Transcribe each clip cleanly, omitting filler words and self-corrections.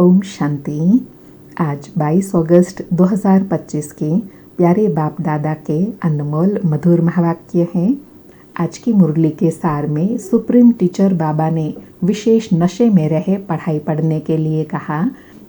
ओम शांति। आज 22 अगस्त 2025 के प्यारे बाप दादा के अनमोल मधुर महावाक्य हैं। आज की मुरली के सार में सुप्रीम टीचर बाबा ने विशेष नशे में रहे पढ़ाई पढ़ने के लिए कहा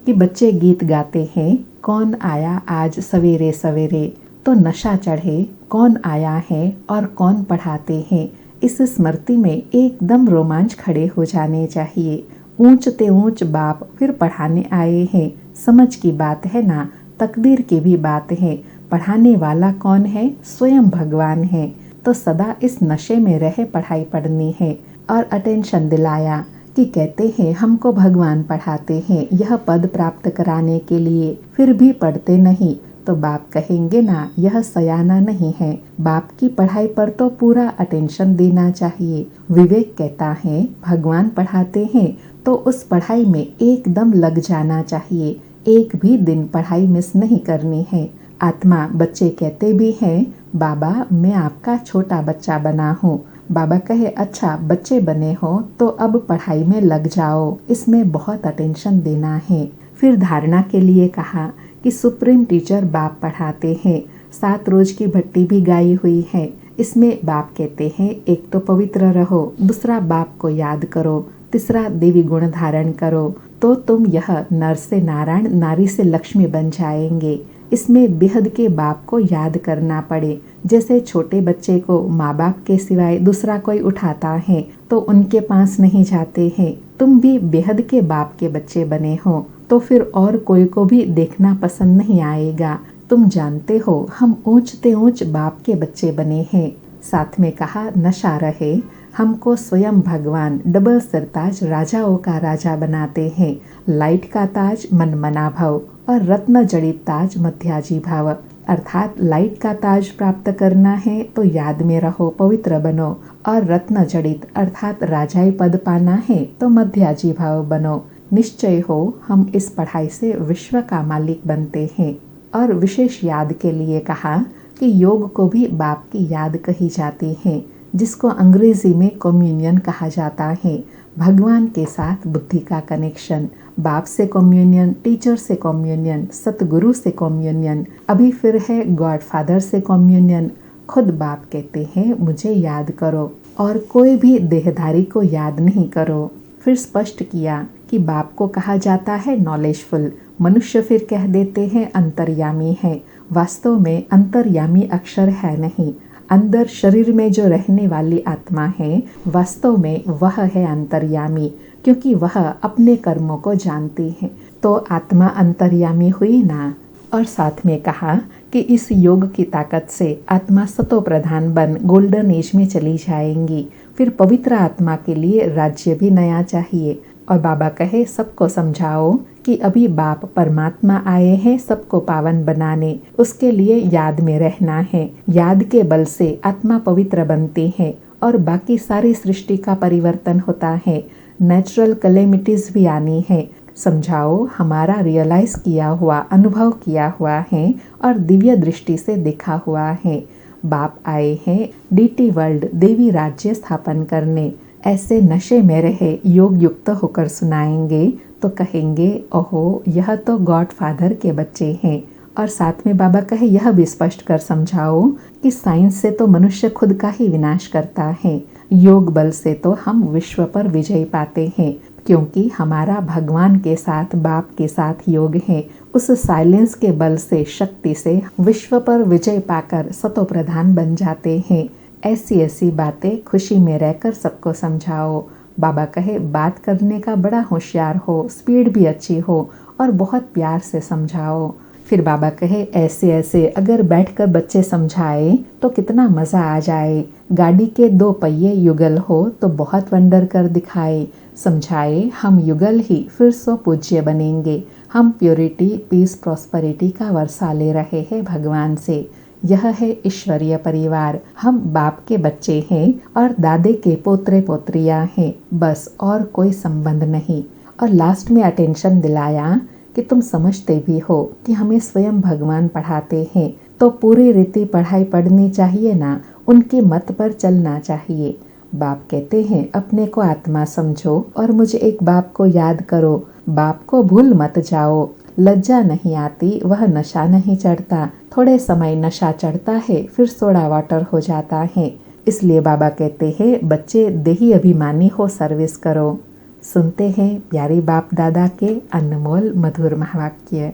कि बच्चे गीत गाते हैं, कौन आया आज सवेरे सवेरे, तो नशा चढ़े, कौन आया है और कौन पढ़ाते हैं। इस स्मृति में एकदम रोमांच खड़े हो जाने चाहिए। ऊंच ते ऊंच बाप फिर पढ़ाने आए हैं। समझ की बात है ना, तकदीर की भी बात है। पढ़ाने वाला कौन है? स्वयं भगवान है। तो सदा इस नशे में रहे पढ़ाई पढ़नी है। और अटेंशन दिलाया कि कहते हैं हमको भगवान पढ़ाते हैं यह पद प्राप्त कराने के लिए, फिर भी पढ़ते नहीं। तो बाप कहेंगे ना, यह सयाना नहीं है। बाप की पढ़ाई पर तो पूरा अटेंशन देना चाहिए। विवेक कहता है भगवान पढ़ाते हैं तो उस पढ़ाई में एकदम लग जाना चाहिए। एक भी दिन पढ़ाई मिस नहीं करनी है। आत्मा बच्चे कहते भी हैं, बाबा मैं आपका छोटा बच्चा बना हूँ। बाबा कहे अच्छा बच्चे बने हो तो अब पढ़ाई में लग जाओ, इसमें बहुत अटेंशन देना है। फिर धारणा के लिए कहा कि सुप्रीम टीचर बाप पढ़ाते हैं। 7 रोज की भट्टी भी गाई हुई है। इसमें बाप कहते हैं एक तो पवित्र रहो, दूसरा बाप को याद करो, तीसरा देवी गुण धारण करो, तो तुम यह नर से नारायण, नारी से लक्ष्मी बन जाएंगे। इसमें बेहद के बाप को याद करना पड़े। जैसे छोटे बच्चे को माँ बाप के सिवाय दूसरा कोई उठाता है तो उनके पास नहीं जाते हैं। तुम भी बेहद के बाप के बच्चे बने हो तो फिर और कोई को भी देखना पसंद नहीं आएगा। तुम जानते हो हम ऊंचते ऊंच बाप के बच्चे बने हैं। साथ में कहा नशा रहे, हमको स्वयं भगवान डबल सिरताज राजाओं का राजा बनाते हैं। लाइट का ताज मनमना भाव और रत्न जड़ित ताज मध्याजी भाव। अर्थात लाइट का ताज प्राप्त करना है तो याद में रहो, पवित्र बनो। और रत्न जड़ित अर्थात राजाई पद पाना है तो मध्याजी भाव बनो। निश्चय हो हम इस पढ़ाई से विश्व का मालिक बनते हैं। और विशेष याद के लिए कहा कि योग को भी बाप की याद कही जाती है, जिसको अंग्रेजी में कम्युनियन कहा जाता है। भगवान के साथ बुद्धि का कनेक्शन, बाप से कम्युनियन, टीचर से कम्युनियन, सतगुरु से कम्युनियन, अभी फिर है गॉड फादर से कम्युनियन। खुद बाप कहते हैं मुझे याद करो और कोई भी देहधारी को याद नहीं करो। फिर स्पष्ट किया कि बाप को कहा जाता है नॉलेजफुल, मनुष्य फिर कह देते हैं अंतर्यामी है। वास्तव में अंतर्यामी अक्षर है नहीं, अंदर शरीर में जो रहने वाली आत्मा है वास्तव में वह है अंतर्यामी, क्योंकि वह अपने कर्मों को जानती है। तो आत्मा अंतर्यामी हुई ना। और साथ में कहा कि इस योग की ताकत से आत्मा सतो प्रधान बन गोल्डन एज में चली जाएंगी। फिर पवित्र आत्मा के लिए राज्य भी नया चाहिए। और बाबा कहे सबको समझाओ कि अभी बाप परमात्मा आए हैं सबको पावन बनाने, उसके लिए याद में रहना है। याद के बल से आत्मा पवित्र बनती है और बाकी सारी सृष्टि का परिवर्तन होता है। नेचुरल कैलेमिटीज भी आनी है। समझाओ हमारा रियलाइज किया हुआ, अनुभव किया हुआ है और दिव्य दृष्टि से देखा हुआ है। बाप आए हैं डीटी वर्ल्ड देवी राज्य स्थापन करने। ऐसे नशे में रहे योग युक्त होकर सुनाएंगे तो कहेंगे ओहो यह तो गॉड फादर के बच्चे हैं। और साथ में बाबा कहे यह भी स्पष्ट कर समझाओ कि साइंस से तो मनुष्य खुद का ही विनाश करता है, योग बल से तो हम विश्व पर विजय पाते हैं, क्योंकि हमारा भगवान के साथ बाप के साथ योग है। उस साइलेंस के बल से, शक्ति से विश्व पर विजय पाकर सतो प्रधान बन जाते हैं। ऐसी ऐसी बातें खुशी में रहकर सबको समझाओ। बाबा कहे बात करने का बड़ा होशियार हो, स्पीड भी अच्छी हो और बहुत प्यार से समझाओ। फिर बाबा कहे ऐसे ऐसे अगर बैठकर बच्चे समझाए तो कितना मज़ा आ जाए। गाड़ी के 2 पहिए युगल हो तो बहुत वंडर कर दिखाए। समझाए हम युगल ही फिर सो पूज्य बनेंगे। हम प्योरिटी, पीस, प्रॉस्पेरिटी का वर्षा ले रहे हैं भगवान से। यह है ईश्वरीय परिवार। हम बाप के बच्चे हैं और दादे के पोतरे पोत्रियां हैं, बस और कोई संबंध नहीं। और लास्ट में अटेंशन दिलाया कि तुम समझते भी हो कि हमें स्वयं भगवान पढ़ाते हैं तो पूरी रीति पढ़ाई पढ़नी चाहिए ना, उनके मत पर चलना चाहिए। बाप कहते हैं अपने को आत्मा समझो और मुझे एक बाप को याद करो, बाप को भूल मत जाओ। लज्जा नहीं आती, वह नशा नहीं चढ़ता। थोड़े समय नशा चढ़ता है, फिर सोडा वाटर हो जाता है। इसलिए बाबा कहते हैं बच्चे देही अभिमानी हो सर्विस करो। सुनते हैं प्यारे बाप दादा के अनमोल मधुर महावाक्य।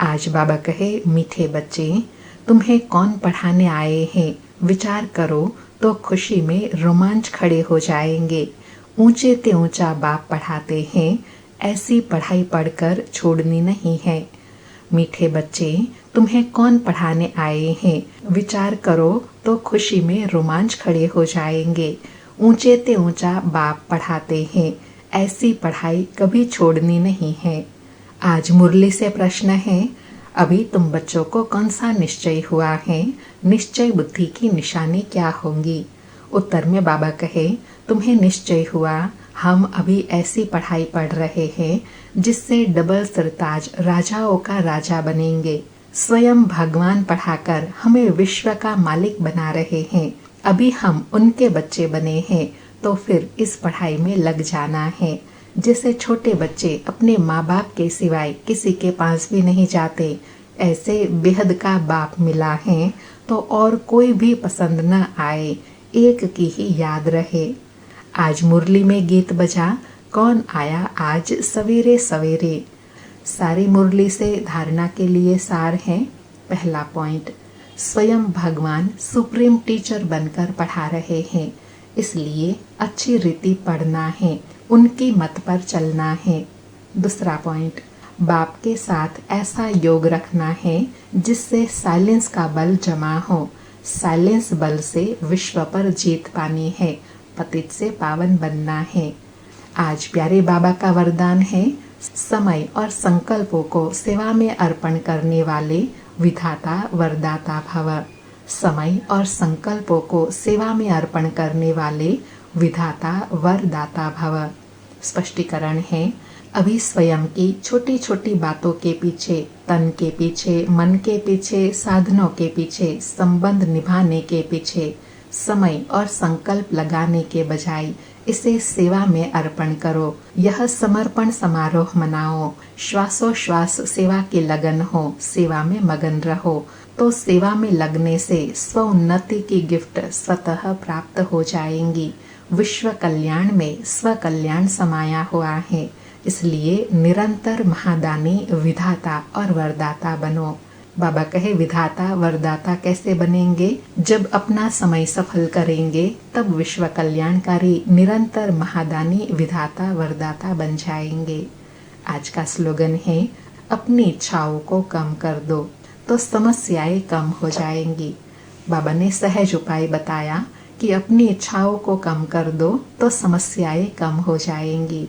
आज बाबा कहे मीठे बच्चे, तुम्हें कौन पढ़ाने आए हैं, विचार करो तो खुशी में रोमांच खड़े हो जाएंगे। ऊंचे ते ऊंचा बाप पढ़ाते हैं, ऐसी पढ़ाई पढ़कर छोड़नी नहीं है। मीठे बच्चे, तुम्हें कौन पढ़ाने आए हैं, विचार करो तो खुशी में रोमांच खड़े हो जाएंगे। ऊंचे ते ऊंचा बाप पढ़ाते हैं, ऐसी पढ़ाई कभी छोड़नी नहीं है। आज मुरली से प्रश्न है, अभी तुम बच्चों को कौन सा निश्चय हुआ है, निश्चय बुद्धि की निशानी क्या होंगी? उत्तर में बाबा कहे तुम्हें निश्चय हुआ हम अभी ऐसी पढ़ाई पढ़ रहे हैं जिससे डबल सरताज राजाओं का राजा बनेंगे। स्वयं भगवान पढ़ाकर हमें विश्व का मालिक बना रहे हैं। अभी हम उनके बच्चे बने हैं तो फिर इस पढ़ाई में लग जाना है। जैसे छोटे बच्चे अपने माँ बाप के सिवाय किसी के पास भी नहीं जाते, ऐसे बेहद का बाप मिला है तो और कोई भी पसंद न आए, एक की ही याद रहे। आज मुरली में गीत बजा, कौन आया आज सवेरे सवेरे। सारी मुरली से धारणा के लिए सार है। पहला पॉइंट, स्वयं भगवान सुप्रीम टीचर बनकर पढ़ा रहे हैं, इसलिए अच्छी रीति पढ़ना है, उनकी मत पर चलना है। दूसरा पॉइंट, बाप के साथ ऐसा योग रखना है जिससे साइलेंस का बल जमा हो। साइलेंस बल से विश्व पर जीत पानी है, पतित से पावन बनना है। आज प्यारे बाबा का वरदान है, समय और संकल्पों को सेवा में अर्पण करने वाले विधाता वरदाता भव। समय और संकल्पों को सेवा में अर्पण करने वाले विधाता वरदाता भव। स्पष्टीकरण है, अभी स्वयं की छोटी छोटी बातों के पीछे, तन के पीछे, मन के पीछे, साधनों के पीछे, संबंध निभाने के पीछे समय और संकल्प लगाने के बजाय इसे सेवा में अर्पण करो। यह समर्पण समारोह मनाओ। श्वासोश्वास सेवा की लगन हो, सेवा में मगन रहो, तो सेवा में लगने से स्व उन्नति की गिफ्ट स्वतः प्राप्त हो जाएंगी। विश्व कल्याण में स्व कल्याण समाया हुआ है, इसलिए निरंतर महादानी विधाता और वरदाता बनो। बाबा कहे विधाता वरदाता कैसे बनेंगे? जब अपना समय सफल करेंगे तब विश्व कल्याणकारी निरंतर महादानी विधाता वरदाता बन जाएंगे। आज का स्लोगन है, अपनी इच्छाओं को कम कर दो तो समस्याएं कम हो जाएंगी। बाबा ने सहज उपाय बताया कि अपनी इच्छाओं को कम कर दो तो समस्याएं कम हो जाएंगी।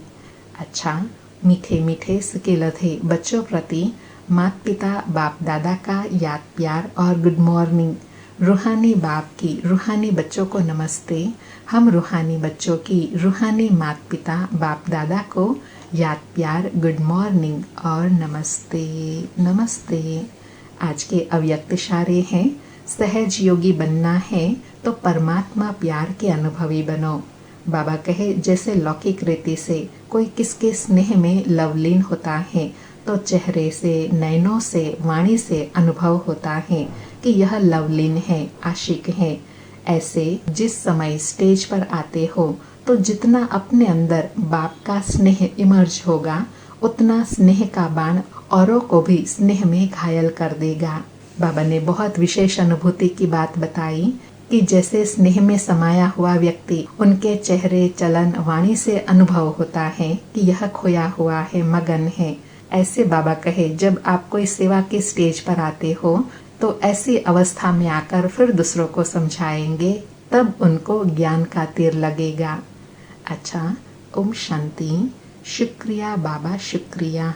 अच्छा, मीठे मीठे सिकेलथे बच्चों प्रति माता पिता बाप दादा का याद प्यार और गुड मॉर्निंग। रूहानी बाप की रूहानी बच्चों को नमस्ते। हम रूहानी बच्चों की रूहानी माता पिता बाप दादा को याद प्यार गुड मॉर्निंग और नमस्ते नमस्ते। आज के अव्यक्त इशारे हैं, सहज योगी बनना है तो परमात्मा प्यार के अनुभवी बनो। बाबा कहे जैसे लौकिक रीति से कोई किसके स्नेह में लवलीन होता है तो चेहरे से, नैनों से, वाणी से अनुभव होता है कि यह लवलीन है, आशिक है। ऐसे जिस समय स्टेज पर आते हो तो जितना अपने अंदर बाप का स्नेह इमर्ज होगा, उतना स्नेह का बाण औरों को भी स्नेह में घायल कर देगा। बाबा ने बहुत विशेष अनुभूति की बात बताई कि जैसे स्नेह में समाया हुआ व्यक्ति, उनके चेहरे, चलन, वाणी से अनुभव होता है कि यह खोया हुआ है, मगन है। ऐसे बाबा कहे जब आप कोई सेवा के स्टेज पर आते हो तो ऐसी अवस्था में आकर फिर दूसरों को समझाएंगे, तब उनको ज्ञान का तीर लगेगा। अच्छा, ओम शांति। शुक्रिया बाबा, शुक्रिया।